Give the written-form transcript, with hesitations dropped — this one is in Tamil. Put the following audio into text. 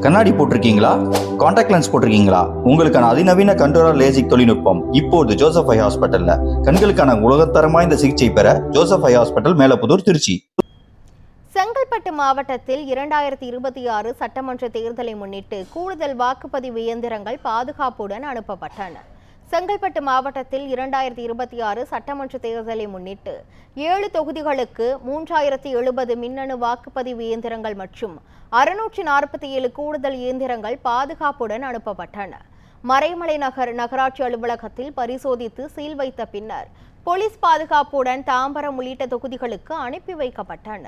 கண்ணாடி போட்டிருக்கீங்களா? காண்டாக்ட் லென்ஸ் போட்டிருக்கீங்களா? உங்களுக்கான அதிநவீன கண்டோரா லேசிக் தொழில்நுட்பம் இப்போது ஜோசப் ஐ ஹாஸ்பிட்டல்ல. கண்களுக்கான உலகத்தரம் வாய்ந்த சிகிச்சை பெற Joseph eye hospital, Melapudur, Trichy. Chengalpattu மாவட்டத்தில் 2026 சட்டமன்ற தேர்தலை முன்னிட்டு கூடுதல் வாக்குப்பதிவு இயந்திரங்கள் பாதுகாப்புடன் அனுப்பப்பட்டன. செங்கல்பட்டு மாவட்டத்தில் 2026 சட்டமன்ற தேர்தலை முன்னிட்டு 7 தொகுதிகளுக்கு 3070 மின்னணு வாக்குப்பதிவு இயந்திரங்கள் மற்றும் 647 கூடுதல் இயந்திரங்கள் பாதுகாப்புடன் அனுப்பப்பட்டன. மறைமலை நகராட்சி அலுவலகத்தில் பரிசோதித்து சீல் வைத்த பின்னர் போலீஸ் பாதுகாப்புடன் தாம்பரம் உள்ளிட்ட தொகுதிகளுக்கு அனுப்பி வைக்கப்பட்டன.